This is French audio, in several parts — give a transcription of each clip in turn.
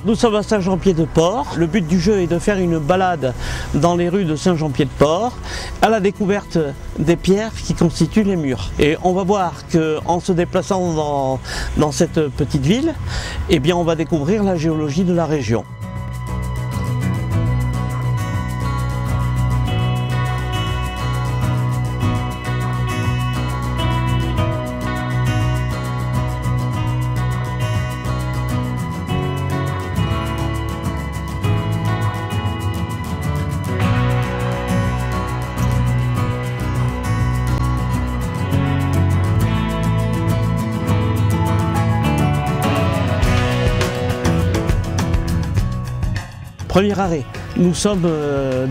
Nous sommes à Saint-Jean-Pied-de-Port. Le but du jeu est de faire une balade dans les rues de Saint-Jean-Pied-de-Port à la découverte des pierres qui constituent les murs. Et on va voir qu'en se déplaçant dans cette petite ville, eh bien on va découvrir la géologie de la région. Premier arrêt, nous sommes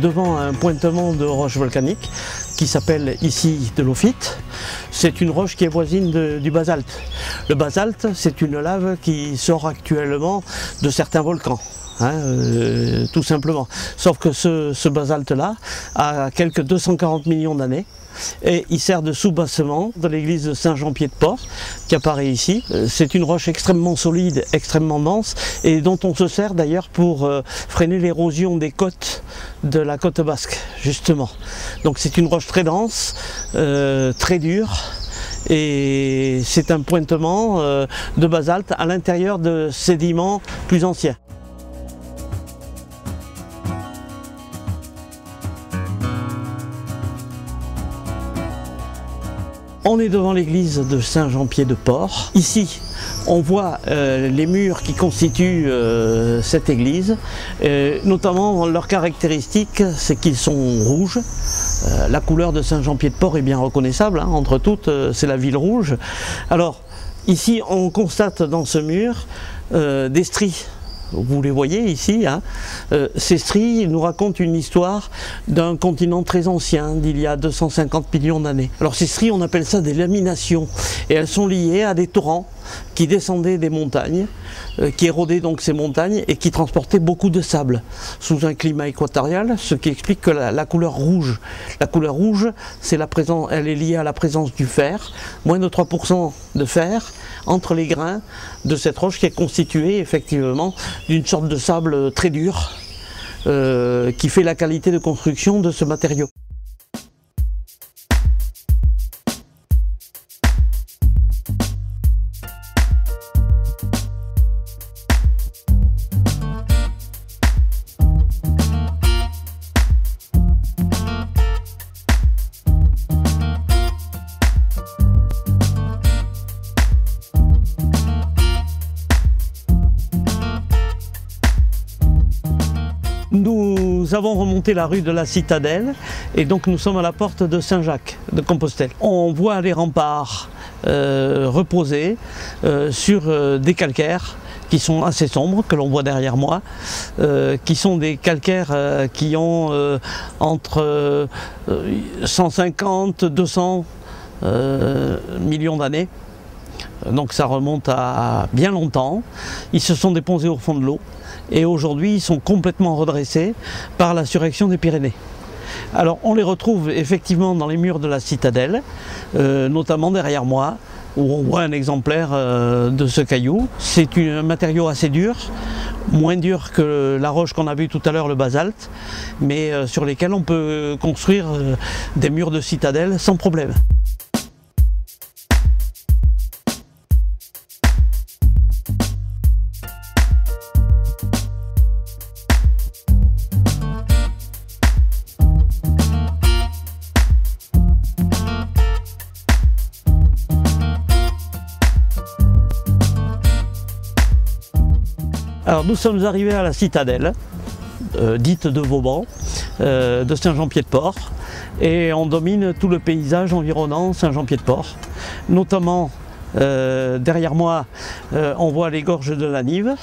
devant un pointement de roche volcanique qui s'appelle ici de l'ophyte. C'est une roche qui est voisine du basalte. Le basalte, c'est une lave qui sort actuellement de certains volcans. Tout simplement. Sauf que ce basalte-là a quelques 240 millions d'années et il sert de soubassement de l'église de Saint-Jean-Pied-de-Port qui apparaît ici. C'est une roche extrêmement solide, extrêmement dense et dont on se sert d'ailleurs pour freiner l'érosion des côtes de la côte basque, justement. Donc c'est une roche très dense, très dure. Et c'est un pointement de basalte à l'intérieur de sédiments plus anciens. On est devant l'église de Saint-Jean-Pied-de-Port. Ici, on voit les murs qui constituent cette église. Notamment, leur caractéristique, c'est qu'ils sont rouges. La couleur de Saint-Jean-Pied-de-Port est bien reconnaissable. Entre toutes, c'est la ville rouge. Alors, ici, on constate dans ce mur des stries. Vous les voyez ici, ces stries nous racontent une histoire d'un continent très ancien, d'il y a 250 millions d'années. Alors ces stries, on appelle ça des laminations, et elles sont liées à des torrents qui descendaient des montagnes, qui érodaient donc ces montagnes et qui transportaient beaucoup de sable sous un climat équatorial, ce qui explique que la couleur rouge. La couleur rouge, elle est liée à la présence du fer, moins de 3% de fer entre les grains de cette roche qui est constituée effectivement d'une sorte de sable très dur qui fait la qualité de construction de ce matériau. Nous avons remonté la rue de la Citadelle et donc nous sommes à la porte de Saint-Jacques de Compostelle. On voit les remparts reposés sur des calcaires qui sont assez sombres, que l'on voit derrière moi, qui sont des calcaires qui ont entre 150 et 200 millions d'années. Donc ça remonte à bien longtemps. Ils se sont déposés au fond de l'eau et aujourd'hui ils sont complètement redressés par la surrection des Pyrénées. Alors on les retrouve effectivement dans les murs de la citadelle, notamment derrière moi, où on voit un exemplaire de ce caillou. C'est un matériau assez dur, moins dur que la roche qu'on a vue tout à l'heure, le basalte, mais sur lesquels on peut construire des murs de citadelle sans problème. Alors nous sommes arrivés à la citadelle, dite de Vauban, de Saint-Jean-Pied-de-Port, et on domine tout le paysage environnant Saint-Jean-Pied-de-Port. Notamment derrière moi, on voit les gorges de la Nive,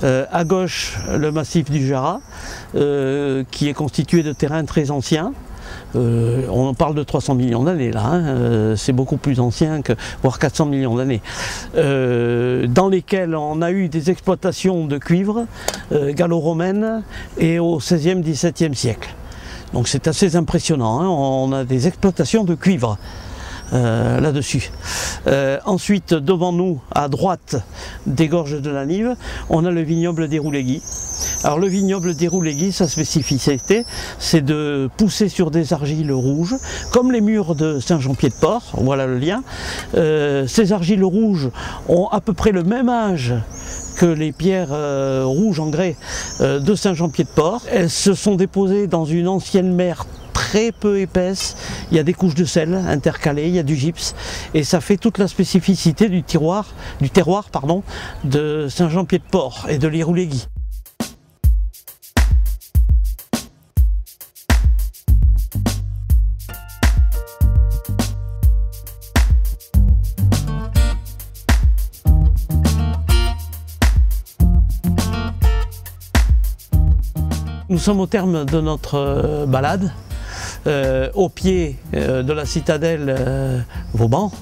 à gauche le massif du Jura, qui est constitué de terrains très anciens. On parle de 300 millions d'années là, c'est beaucoup plus ancien que voire 400 millions d'années, dans lesquels on a eu des exploitations de cuivre gallo-romaines et au XVIe, XVIIe siècle. Donc c'est assez impressionnant, on a des exploitations de cuivre. là-dessus. Ensuite, devant nous, à droite des gorges de la Nive, on a le vignoble d'Hérouléguy. Alors le vignoble d'Hérouléguy, sa spécificité, c'est de pousser sur des argiles rouges, comme les murs de Saint-Jean-Pied-de-Port, voilà le lien. Ces argiles rouges ont à peu près le même âge que les pierres rouges en grès de Saint-Jean-Pied-de-Port. Elles se sont déposées dans une ancienne mer très peu épaisse, il y a des couches de sel intercalées, il y a du gypse, et ça fait toute la spécificité du terroir de Saint-Jean-Pied-de-Port et de l'Hérouléguy. Nous sommes au terme de notre balade, au pied de la citadelle Vauban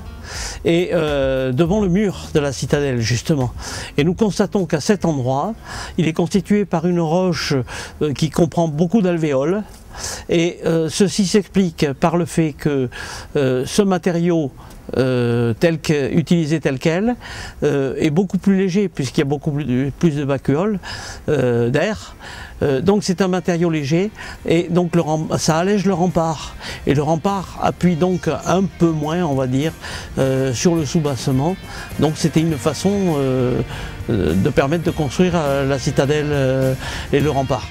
et devant le mur de la citadelle justement. Et nous constatons qu'à cet endroit, il est constitué par une roche qui comprend beaucoup d'alvéoles. Et ceci s'explique par le fait que ce matériau utilisé tel quel est beaucoup plus léger puisqu'il y a beaucoup plus de vacuoles d'air. Donc c'est un matériau léger et donc ça allège le rempart. Et le rempart appuie donc un peu moins, on va dire, sur le soubassement. Donc c'était une façon de permettre de construire la citadelle et le rempart.